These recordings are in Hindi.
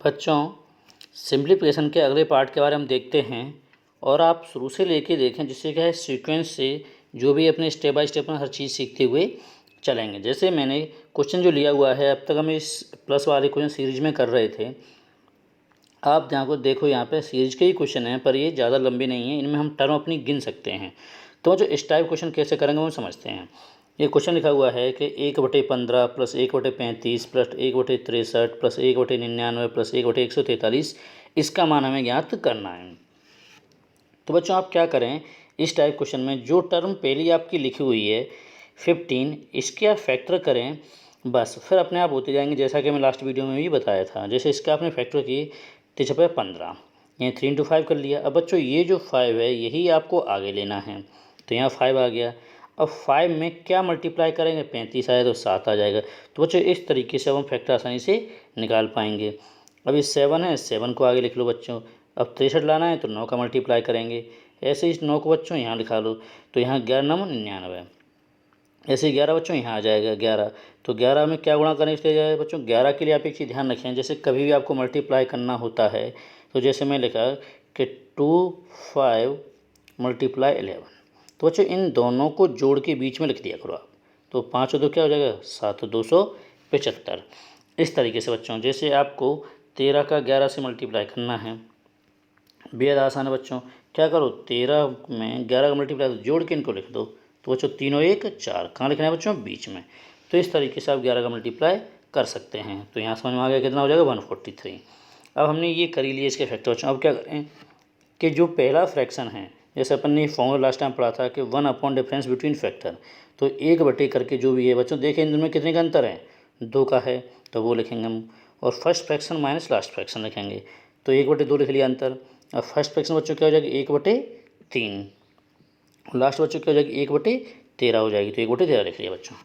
बच्चों, सिंप्लीफिकेशन के अगले पार्ट के बारे में हम देखते हैं और आप शुरू से लेके देखें, जिससे क्या है सीक्वेंस से जो भी अपने स्टेप बाय स्टेप में हर चीज़ सीखते हुए चलेंगे। जैसे मैंने क्वेश्चन जो लिया हुआ है, अब तक हम इस प्लस वाले क्वेश्चन सीरीज में कर रहे थे। आप यहाँ को देखो, यहाँ पे सीरीज के ही क्वेश्चन हैं पर ये ज़्यादा लंबे नहीं हैं, इनमें हम टर्म अपनी गिन सकते हैं। तो जो इस टाइप क्वेश्चन कैसे करेंगे वो समझते हैं। ये क्वेश्चन लिखा हुआ है कि 1/15 प्लस 1/35 प्लस 1/63 प्लस 1/99 प्लस 1/143 इसका मान हमें ज्ञात करना है। तो बच्चों आप क्या करें, इस टाइप क्वेश्चन में जो टर्म पहली आपकी लिखी हुई है 15, इसके आप फैक्टर करें, बस फिर अपने आप होते जाएंगे। जैसा कि मैं लास्ट वीडियो में भी बताया था, जैसे इसका आपने फैक्टर किए 3×15, यहाँ 3 × 5 कर लिया। अब बच्चों ये जो 5 है यही आपको आगे लेना है, तो यहाँ 5 आ गया। अब 5 में क्या मल्टीप्लाई करेंगे, 35 आया तो 7 आ जाएगा। तो बच्चों इस तरीके से हम फैक्टर आसानी से निकाल पाएंगे। अब ये 7 है, 7 को आगे लिख लो बच्चों। अब 63 लाना है तो 9 का मल्टीप्लाई करेंगे। ऐसे इस 9 को बच्चों यहाँ लिखा लो, तो यहाँ 11×9 = 99। ऐसे 11 बच्चों यहाँ आ जाएगा 11। तो 11 में क्या गुणा करने के लिए जाएगा बच्चों, 11 के लिए आप एक चीज़ ध्यान रखें, जैसे कभी भी आपको मल्टीप्लाई करना होता है तो जैसे मैं लिखा कि 2 5 × 11। तो बच्चों इन दोनों को जोड़ के बीच में लिख दिया करो आप। तो 5 और 2 क्या हो जाएगा, 7, 275। इस तरीके से बच्चों जैसे आपको 13 का 11 से मल्टीप्लाई करना है, बेहद आसान है बच्चों। क्या करो, 13 में 11 का मल्टीप्लाई जोड़ के इनको लिख दो। तो बच्चों 3 और 1 4, कहाँ लिखना है बच्चों, बीच में। तो इस तरीके से आप 11 का मल्टीप्लाई कर सकते हैं। तो यहाँ समझ में आ गया कितना हो जाएगा, 143। अब हमने ये कर ही लिया इसके फैक्टर बच्चों। अब क्या करें कि जो पहला फ्रैक्शन है, जैसे अपन ने फॉर्मूला लास्ट टाइम पढ़ा था कि 1 डिफरेंस बिटवीन फैक्टर, तो 1 करके जो भी है बच्चों, देखें इन दोनों में कितने का अंतर है, 2 का है, तो वो लिखेंगे हम। और first fraction minus last fraction लिखेंगे, तो 1/2 लिख लिया अंतर। अब फर्स्ट फ्रैक्शन बच्चों क्या हो जाएगी, 1/3। लास्ट बच्चों क्या हो जाएगी, 1/13 हो जाएगी, तो 1/13 लिख लिया बच्चों।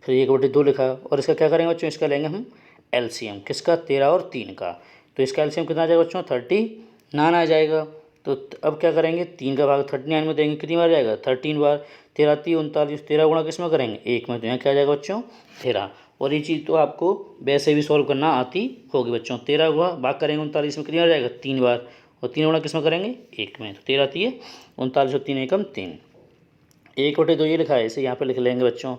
फिर 1/2 लिखा, और इसका क्या करेंगे बच्चों, इसका लेंगे हम एलसीएम, किसका, 13 और 3 का। तो इसका एलसीएम कितना आ जाएगा बच्चों, 39 आ जाएगा। तो अब क्या करेंगे, 3 का भाग 39 में देंगे, कितनी बार जाएगा, 13 बार। 13 3 39, 13 गुणा किस में करेंगे, 1 में, तो यहाँ क्या आ जाएगा बच्चों, 13। और ये चीज़ तो आपको वैसे भी सॉल्व करना आती होगी बच्चों। 13 गुणा भाग करेंगे 39 में, कितनी बार जाएगा, 3 बार। और 3 गुणा किस में करेंगे, 1 में, तो 13 3 39 और 3 एकम 3। 1/2 ये लिखा है, इसे यहाँ पे लिख लेंगे बच्चों।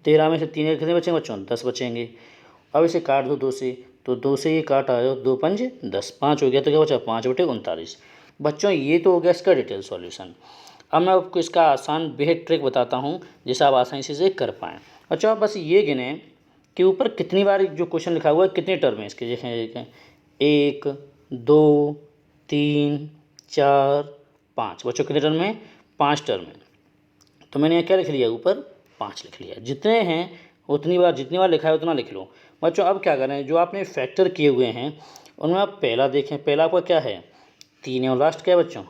13 में से 3 कितने बचेंगे बच्चों, 10 बचेंगे। अब इसे काट दो 2 से, तो 2 से ये काट आया, 2 5 10, 5 हो गया, तो क्या बचा, 5/39। बच्चों ये तो हो गया इसका डिटेल सॉल्यूशन। अब मैं आपको इसका आसान बेहद ट्रिक बताता हूँ, जिससे आप आसानी से इसे कर पाएँ। अच्छा आप बस ये गिने कि ऊपर कितनी बार जो क्वेश्चन लिखा हुआ है, कितने टर्म है इसके, देखें 1 2 3 4 5। बच्चों कितने टर्म है, 5 टर्म है। तो मैंने यहाँ क्या लिख लिया, ऊपर 5 लिख लिया। जितने हैं उतनी बार, जितनी बार लिखा है उतना लिख लो बच्चों। अब क्या करें, जो आपने फैक्टर किए हुए हैं उनमें आप पहला देखें, पहला आपका क्या है, 3 है, और लास्ट क्या है बच्चों,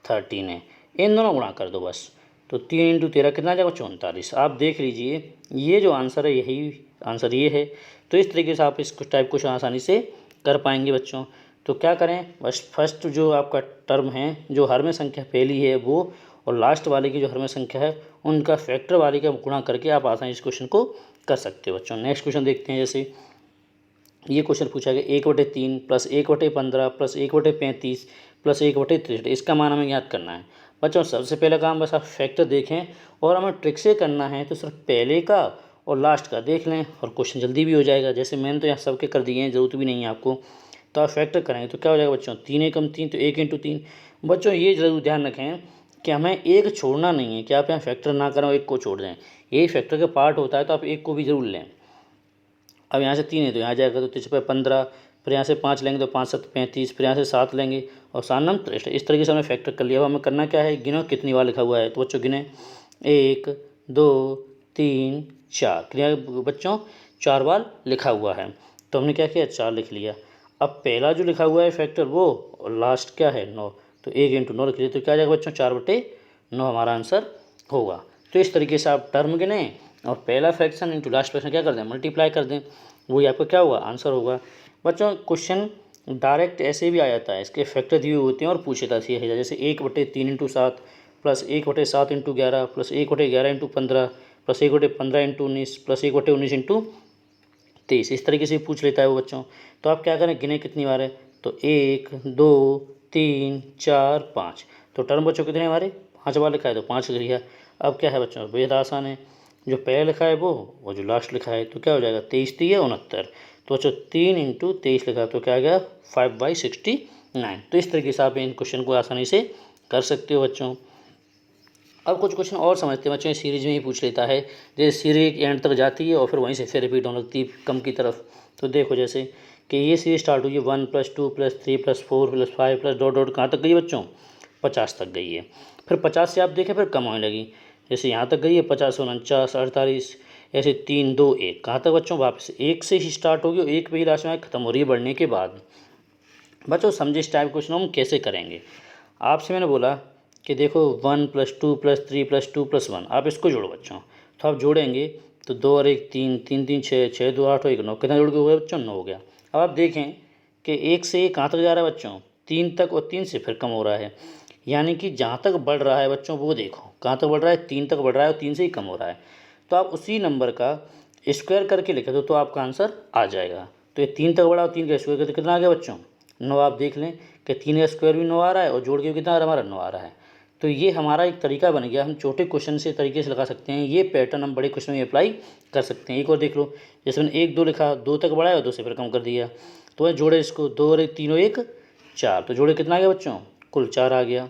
13 है। इन दोनों गुणा कर दो बस। तो 3 × 13 कितना आ जाएगा, 39। आप देख लीजिए ये जो आंसर है, यही आंसर ये है। तो इस तरीके से आप इस टाइप क्वेश्चन आसानी से कर पाएंगे बच्चों। तो क्या करें, बस फर्स्ट जो आपका टर्म है, जो हर में संख्या पहली है वो, और लास्ट वाले की जो हर में संख्या है उनका फैक्टर वाले का गुणा करके आप आसानी इस क्वेश्चन को कर सकते हो बच्चों। नेक्स्ट क्वेश्चन देखते हैं। जैसे ये क्वेश्चन पूछा गया 1/3 प्लस 1/15 प्लस 1/35 प्लस 1/63, इसका मान हमें याद करना है बच्चों। सबसे पहला काम बस आप फैक्टर देखें, और हमें ट्रिक से करना है तो सिर्फ पहले का और लास्ट का देख लें, और क्वेश्चन जल्दी भी हो जाएगा। जैसे मैंने तो यहाँ सबके कर दिए हैं, ज़रूरत भी नहीं है आपको। तो आप फैक्टर करेंगे तो क्या हो जाएगा बच्चों, 3 एकम 3, तो 1 × 3। बच्चों ये ज़रूर ध्यान रखें कि हमें एक छोड़ना नहीं है, कि आप यहाँ फैक्टर ना करें और एक को छोड़ दें। यही फैक्टर का पार्ट होता है, तो आप एक को भी ज़रूर लें। अब यहाँ से 3 है तो यहाँ जाएगा, तो 3 × 15, फिर यहाँ से 5 लेंगे तो 5 7 35, फिर यहाँ से 7 लेंगे और 7 9 63। इस तरीके से हमने फैक्टर कर लिया। अब हमें करना क्या है, गिनो कितनी बार लिखा हुआ है। तो बच्चों गिने 1 2 3 4, कितने बच्चों, 4 बार लिखा हुआ है। तो हमने क्या किया, 4 लिख लिया। अब पहला जो लिखा हुआ है फैक्टर वो, और लास्ट क्या है 9, तो 1 × 9 लिख लिया। तो क्या जाएगा बच्चों, 4/9 हमारा आंसर होगा। तो इस तरीके से आप टर्म गिने और पहला फ्रैक्शन इंटू लास्ट फ्रैक्शन क्या कर दें, मल्टीप्लाई कर दें, वही आपका क्या हुआ, आंसर होगा। बच्चों क्वेश्चन डायरेक्ट ऐसे भी आ जाता है, इसके फैक्टर दिए हुए होते हैं और पूछे जाती है। जैसे 1/3 × 7 प्लस 1/7 × 11 प्लस 1/11 × 15 प्लस 1/15 × 19 प्लस 1/19 × 23। इस तरीके से पूछ लेता है वो बच्चों। तो आप क्या करें, गिने कितनी बार है, तो 1 2 3 4 5। तो टर्म बच्चों कितने हमारे 5 बार लिखा है, तो 5 लिखा। अब क्या है बच्चों, बेहद आसान है, जो पहले लिखा है वो जो लास्ट लिखा है, तो क्या हो जाएगा 23 3 है 69। तो बच्चों 3 × 23 लिखा, तो क्या आ गया 5/69। तो इस तरीके से आप इन क्वेश्चन को आसानी से कर सकते हो बच्चों। अब कुछ क्वेश्चन और समझते हैं बच्चों, सीरीज में ही पूछ लेता है, जैसे सीरीज एंड तक जाती है और फिर वहीं से फिर रिपीट होने लगती है कम की तरफ। तो देखो जैसे कि ये सीरीज स्टार्ट हुई है 1 + 2 + 3 + 4 + 5 + डॉट डॉट कहाँ तक गई बच्चों, 50 तक गई है। फिर 50 से आप देखें फिर कम होने लगी, जैसे यहाँ तक गई है 50 49 48, ऐसे 3 2 1 कहाँ तक बच्चों, वापस 1 से ही स्टार्ट होगी और 1 पे ही लास्ट में खत्म हो रही है बढ़ने के बाद। बच्चों समझे इस टाइप क्वेश्चन हम कैसे करेंगे। आपसे मैंने बोला कि देखो 1 + 2 + 3 + 2 + 1, आप इसको जोड़ो बच्चों। तो आप जोड़ेंगे तो 2 और 1 3, 3 3 6, 6 2 8 और 1 9, कितना जोड़ के हो गया बच्चों, 9 हो गया। अब आप देखें कि 1 से ये कहाँ तक जा रहा है बच्चों, 3 तक, और 3 से फिर कम हो रहा है, यानी कि जहाँ तक बढ़ रहा है बच्चों वो देखो कहाँ तक बढ़ रहा है, 3 तक बढ़ रहा है और 3 से ही कम हो रहा है। तो आप उसी नंबर का स्क्वायर करके लिखे तो आपका आंसर आ जाएगा। तो ये 3 तक बढ़ा और 3 का स्क्वायर करके कितना आ गया बच्चों, 9। आप देख लें कि 3 का स्क्वायर भी 9 आ रहा है और जोड़ के भी कितना आ रहा है, हमारा 9 आ रहा है। तो ये हमारा एक तरीका बन गया, हम छोटे क्वेश्चन से तरीके से लगा सकते हैं, ये पैटर्न हम बड़े क्वेश्चन में अप्लाई कर सकते हैं। एक और देख लो, जैसे मैंने 1 2 लिखा, 2 तक बढ़ाया और 2 से फिर कम कर दिया, तो वह जोड़े इसको, 2 और 1 3 और 1 4, तो जोड़े कितना आ गया बच्चों, कुल 4 आ गया।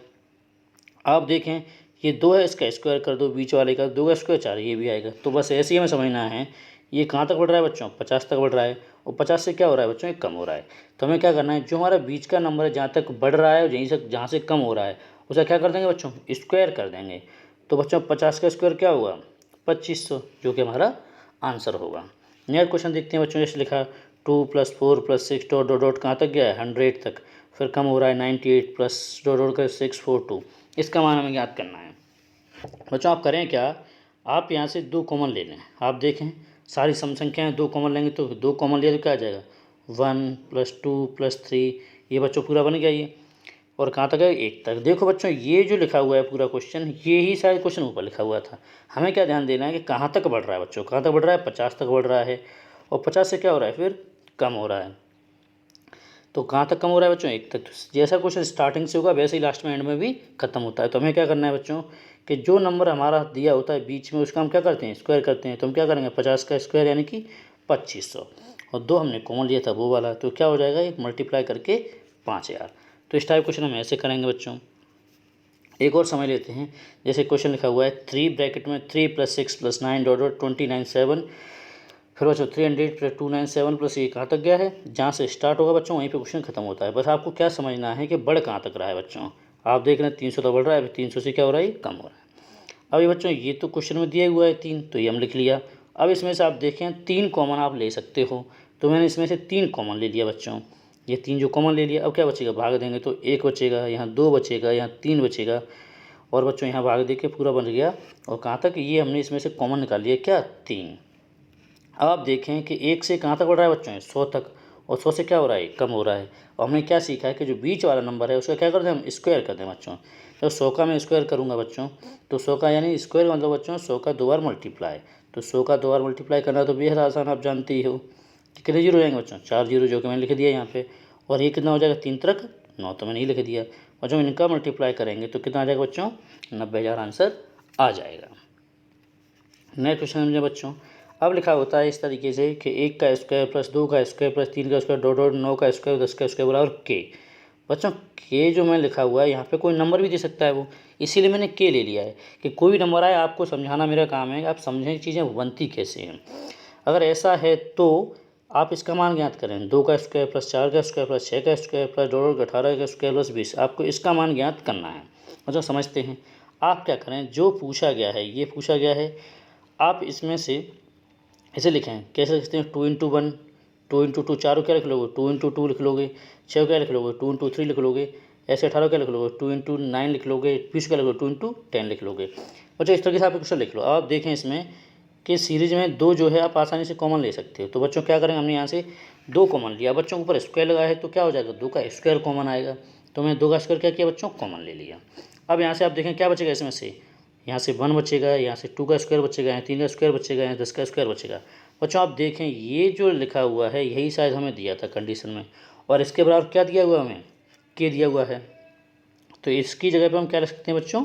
आप देखें ये 2 है, इसका स्क्वायर कर दो, बीच वाले का 2 का स्क्वायर 4, ये भी आएगा। तो बस ऐसे ही हमें समझना है, ये कहाँ तक बढ़ रहा है बच्चों, 50 तक बढ़ रहा है, और 50 से क्या हो रहा है बच्चों, ये कम हो रहा है। तो हमें क्या करना है, जो हमारा बीच का नंबर है जहाँ तक बढ़ रहा है और जहाँ से कम हो रहा है, उसे क्या कर देंगे बच्चों, स्क्वायर कर देंगे। तो बच्चों 50 का स्क्वायर क्या हुआ, 2500, जो कि हमारा आंसर होगा। नेक्स्ट क्वेश्चन देखते हैं बच्चों, जैसे लिखा 2 + 4 + 6 डॉट डॉट डॉट कहाँ तक गया है, 100 तक, फिर कम हो रहा है 98 प्लस डॉट डॉट का 642। इसका मान हमें याद करना है बच्चों। आप करें क्या, आप यहाँ से 2 कॉमन ले लें। आप देखें सारी सम संख्याएं 2 कॉमन लेंगे, तो 2 कॉमन लिया तो क्या आ जाएगा, 1 + 2 + 3, ये बच्चों पूरा बन गया ये। और कहाँ तक है, 1 तक। देखो बच्चों ये जो लिखा हुआ है पूरा क्वेश्चन, ये ही शायद क्वेश्चन ऊपर लिखा हुआ था। हमें क्या ध्यान देना है कि कहाँ तक बढ़ रहा है बच्चों, कहाँ तक बढ़ रहा है, 50 तक बढ़ रहा है, और 50 से क्या हो रहा है, फिर कम हो रहा है। तो कहाँ तक कम हो रहा है बच्चों, 1 तक। तो जैसा क्वेश्चन स्टार्टिंग से होगा वैसे ही लास्ट में एंड में भी खत्म होता है। तो हमें क्या करना है बच्चों, कि जो नंबर हमारा दिया होता है बीच में उसका हम क्या करते हैं, स्क्वायर करते हैं। तो हम क्या करेंगे, 50 का स्क्वायर यानी कि 2500, और 2 हमने कॉमन लिया था वो वाला, तो क्या हो जाएगा, एक मल्टीप्लाई करके 5000। तो इस टाइप क्वेश्चन हम ऐसे करेंगे बच्चों। एक और समझ लेते हैं, जैसे क्वेश्चन लिखा हुआ है 3 ब्रैकेट में 3 + 6 + 9 डॉट डॉट 29 7, फिर बच्चों 300 + 297 प्लस ये कहाँ तक गया है, जहाँ से स्टार्ट होगा बच्चों वहीं पे क्वेश्चन खत्म होता है। बस आपको क्या समझना है कि बढ़ कहाँ तक रहा है बच्चों। आप देख रहे हैं 300 तो बढ़ रहा है, अभी 300 से क्या हो रहा है, कम हो रहा है। अब ये बच्चों ये तो क्वेश्चन में दिया हुआ है 3, तो ये हम लिख लिया। अब इसमें से आप देखें 3 कॉमन आप ले सकते हो, तो मैंने इसमें से 3 कॉमन ले लिया बच्चों। ये 3 जो कॉमन ले लिया, अब क्या बचेगा, भाग देंगे तो 1 बचेगा, यहाँ 2 बचेगा, यहाँ 3 बचेगा, और बच्चों यहाँ भाग दे के पूरा बन गया। और कहाँ तक, ये हमने इसमें से कॉमन निकाल लिया क्या, 3। अब आप देखें कि 1 से कहाँ तक बढ़ रहा है बच्चों, 100 तक, और 100 से क्या हो रहा है, कम हो रहा है। और हमने क्या सीखा है कि जो बीच वाला नंबर है उसका क्या करते हैं, हम स्क्वायर करते हैं बच्चों। तो 100 का मैं स्क्वायर करूँगा बच्चों, तो 100 का यानी स्क्वायर का मतलब बच्चों 100 का 2 बार मल्टीप्लाई। तो 100 का 2 बार मल्टीप्लाई करना तो बेहद आसान, आप जानते ही हो कि कितने जीरो हो जाएंगे बच्चों, 4 जीरो, जो कि मैंने लिख दिया यहाँ पे। और ये कितना हो जाएगा, 3 तक 9, तो मैंने ये लिख दिया बच्चों। इनका मल्टीप्लाई करेंगे तो कितना आ जाएगा बच्चों, 90,000 आंसर आ जाएगा। नेक्स्ट क्वेश्चन समझे बच्चों। अब लिखा होता है इस तरीके से कि 1 का स्क्वायर प्लस 2 का स्क्वायर प्लस 3 का स्क्वायर डॉट डॉट 9 का स्क्वायर 10 का स्क्वायर बराबर के। बच्चों के जो मैं लिखा हुआ है यहाँ पे कोई नंबर भी दे सकता है वो, इसीलिए मैंने के ले लिया है कि कोई भी नंबर आए आपको समझाना मेरा काम है, आप समझें चीज़ें बनती कैसे हैं। अगर ऐसा है तो आप इसका मान ज्ञात करें, 2 का स्क्वायर प्लस 4 का स्क्वायर प्लस 6 का स्क्वायर प्लस डॉट डॉट 18 का स्क्वायर प्लस 20, आपको इसका मान ज्ञात करना है। मतलब समझते हैं, आप क्या करें, जो पूछा गया है ये पूछा गया है, आप इसमें से इसे लिखें, कैसे लिखते हैं, 2 × 1, 2 × 2, 4 क्या लिख लोगे, 2 × 2 लिख लोगे, 6 क्या लिख लोगे, 2 × 3 लिख लोगे, ऐसे 18 क्या लिख लोगे, 2 × 9 लिख लोगे, 20 क्या लिख लोगे, 2 × 10 लिख लोगे। बच्चों इस तरीके से आप क्वेश्चन लिख लो। अब आप देखें इसमें कि सीरीज में 2 जो है आप आसानी से कॉमन ले सकते हो। तो बच्चों क्या करेंगे, हमने यहाँ से 2 कॉमन लिया, बच्चों के ऊपर स्क्वायर लगाया है तो क्या हो जाएगा, 2 का स्क्वायर कॉमन आएगा। तो मैं 2 का स्क्वायर क्या किया बच्चों, कॉमन ले लिया। अब यहाँ से आप देखें क्या बचेगा, इसमें से यहाँ से 1 बचेगा, यहाँ से 2 का स्क्वायर बचेगा, यहाँ 3 का स्क्वायर बचेगा, यहाँ 10 का स्क्वायर बचेगा। बच्चों आप देखें ये जो लिखा हुआ है यही शायद हमें दिया था कंडीशन में, और इसके बराबर क्या दिया हुआ हमें, के दिया हुआ है। तो इसकी जगह पे हम क्या लिख सकते हैं बच्चों,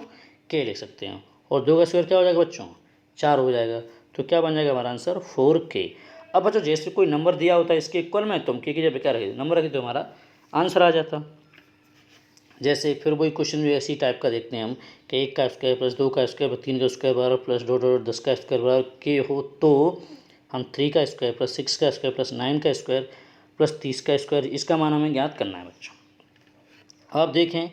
के लिख सकते हैं। और 2 का स्क्वायर क्या हो जाएगा बच्चों, 4 हो जाएगा। तो क्या बन जाएगा हमारा आंसर 4k। अब बच्चों जैसे कोई नंबर दिया होता है इसके इक्वल में, तो हम के की जगह क्या रखें, नंबर रखें, तो हमारा आंसर आ जाता। जैसे फिर वही क्वेश्चन भी ऐसी टाइप का देखते हैं हम कि 1 का स्क्वायर प्लस 2 का स्क्वायर प्लस 3 का स्क्वायर बराबर प्लस डॉट डॉट 10 का स्क्वायर बराबर के हो, तो हम 3 का स्क्वायर प्लस 6 का स्क्वायर प्लस 9 का स्क्वायर प्लस 30 का स्क्वायर, इसका मान हमें ज्ञात करना है बच्चों। आप देखें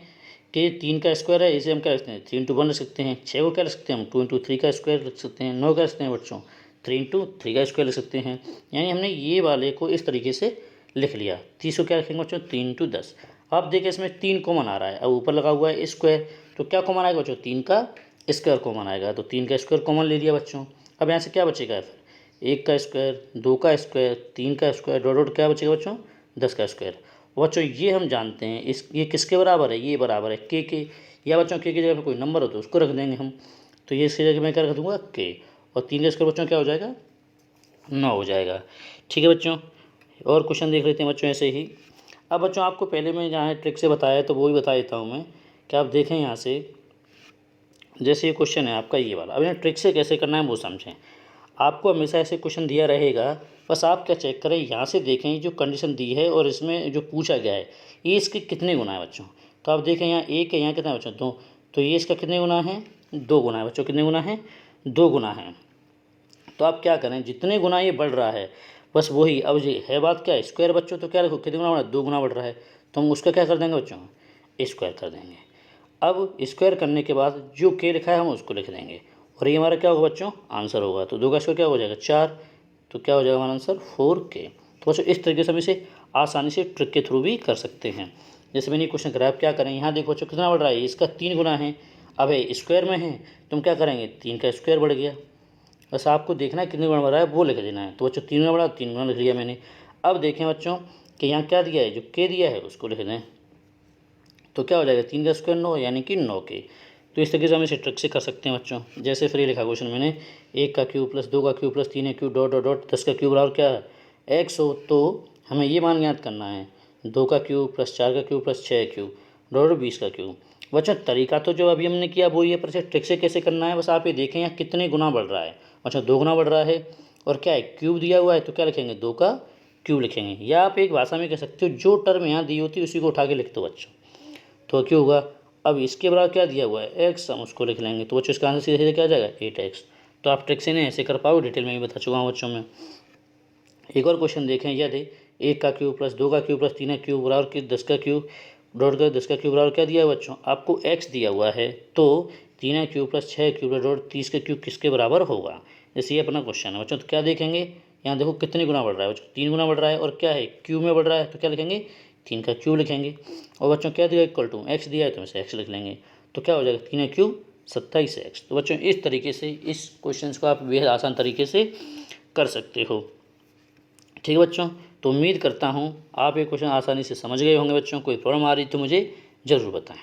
कि 3 का स्क्वायर है, इसे हम क्या लिखते हैं, 3 इंटू 1 लिख सकते हैं। 6 को क्या लिख सकते हैं हम, 2 इंटू 3 का स्क्वायर लिख सकते हैं। 9 का लिख सकते हैं बच्चों, 3 इंटू 3 का स्क्वायर लिख सकते हैं। यानी हमने ये वाले को इस तरीके से लिख लिया। 30 को क्या लिखेंगे बच्चों, 3 इंटू 10। आप देखिए इसमें 3 कॉमन आ रहा है, अब ऊपर लगा हुआ है स्क्वायर, तो क्या कॉमन आएगा बच्चों, 3 का स्क्वायर कॉमन आएगा। तो 3 का स्क्वायर कॉमन ले लिया बच्चों। अब यहाँ से क्या बचेगा फिर, 1 का स्क्वायर, 2 का स्क्वायर, 3 का स्क्वायर, डॉट डॉट क्या बचेगा बच्चों, 10 का स्क्वायर। बच्चों ये हम जानते हैं इस ये किसके बराबर है, ये बराबर है के। या बच्चों के की जगह पर कोई नंबर हो तो उसको रख देंगे हम। तो ये इसकी जगह मैं क्या रख दूँगा, के। और 3 का स्क्वायर बच्चों क्या हो जाएगा, 9 हो जाएगा। ठीक है बच्चों, और क्वेश्चन देख लेते हैं बच्चों ऐसे ही। अब बच्चों आपको पहले मैं जहाँ ट्रिक से बताया तो वो ही बता देता हूँ मैं, कि आप देखें यहाँ से, जैसे ये क्वेश्चन है आपका ये वाला, अब यहाँ ट्रिक से कैसे करना है वो समझें। आपको हमेशा ऐसे क्वेश्चन दिया रहेगा, बस आप क्या चेक करें, यहाँ से देखें जो कंडीशन दी है और इसमें जो पूछा गया है ये इसके कितने गुना है बच्चों। तो आप देखें यहाँ 1 है, यहाँ कितना है बच्चों, 2। तो ये इसका कितने गुना है, 2 गुना है बच्चों। कितने गुना है, 2 गुना है। तो आप क्या करें, जितने गुना ये बढ़ रहा है बस वही, अब ये है बात क्या है, स्क्वायर बच्चों, तो क्या रखो, कितने गुना बढ़ रहा है, 2 गुना बढ़ रहा है, तो हम उसका क्या कर देंगे बच्चों, स्क्वायर कर देंगे। अब स्क्वायर करने के बाद जो के लिखा है हम उसको लिख देंगे, और ये हमारा क्या होगा बच्चों, आंसर होगा। तो 2 का स्क्वायर क्या हो जाएगा, 4। तो क्या हो जाएगा हमारा आंसर 4k। तो बच्चों इस तरीके से हम इसे आसानी से ट्रिक के थ्रू भी कर सकते हैं। जैसे मैंने क्वेश्चन कराया, आप क्या करें, यहाँ देखो बच्चों कितना बढ़ रहा है, इसका 3 गुना है। अब है स्क्वायर में है तो हम क्या करेंगे, 3 का स्क्वायर बढ़ गया। बस आपको देखना है कितने गुना बढ़ रहा है वो लिख देना है। तो बच्चों 3 गुना बढ़ा, 3 गुना लिख लिया मैंने। अब देखें बच्चों कि यहाँ क्या दिया है, जो के दिया है उसको लिख दें। तो क्या हो जाएगा, 3 का स्क्वायर 9, यानी कि 9k। तो इस तरीके से हम इसे ट्रिक से कर सकते हैं बच्चों। जैसे फिर ये लिखा क्वेश्चन मैंने, 1 का क्यूब प्लस 2 का क्यूब प्लस 3 का क्यूब डॉट डॉट डॉट 10 का क्यूब बराबर क्या है, x हो। तो हमें ये मान ज्ञात करना है, 2 का क्यूब प्लस 4 का क्यूब प्लस 6 क्यूब डॉट 20 का क्यूब। बच्चों तरीका तो जो अभी हमने किया वो ये, पर इसे ट्रिक से कैसे करना है बस आप ये देखें यहाँ कितने गुना बढ़ रहा है। अच्छा 2 गुना बढ़ रहा है, और क्या है, क्यूब दिया हुआ है, तो क्या लिखेंगे, 2 का क्यूब लिखेंगे। या आप एक भाषा में कह सकते हो, जो टर्म यहाँ दी होती है उसी को उठा के लिख दो बच्चों। तो क्यों होगा, अब इसके बराबर क्या दिया हुआ है, एक्स, हम उसको लिख लेंगे। तो बच्चों इसका आंसर सीधे सीधे क्या आ जाएगा, 8x। तो आप ट्रिक से नहीं ऐसे कर पाओ, डिटेल में भी बता चुका हूँ बच्चों में। एक और क्वेश्चन देखें, यह दे 1 का क्यूब प्लस 2 का क्यूब प्लस 3 का क्यूब बराबर कि 10 का क्यूब डॉट का 10 का क्यूब बराबर क्या दिया है बच्चों, आपको x दिया हुआ है। तो 3 का क्यूब प्लस 6 क्यूब डॉट 30 का क्यूब किसके बराबर होगा। जैसे ये अपना क्वेश्चन है बच्चों, तो क्या देखेंगे, यहाँ देखो कितने गुना बढ़ रहा है बच्चों, 3 गुना बढ़ रहा है, और क्या है, क्यूब में बढ़ रहा है, तो क्या लिखेंगे, 3 का क्यूब लिखेंगे। और बच्चों क्या दिया, इक्वल टू एक्स दिया है तो इसे एक्स लिख लेंगे। तो क्या हो जाएगा, 3 का क्यूब 27x। तो बच्चों इस तरीके से इस क्वेश्चन को आप बेहद आसान तरीके से कर सकते हो। ठीक है बच्चों, तो उम्मीद करता हूँ आप ये क्वेश्चन आसानी से समझ गए होंगे बच्चों। कोई प्रॉब्लम आ रही तो मुझे ज़रूर बताएं।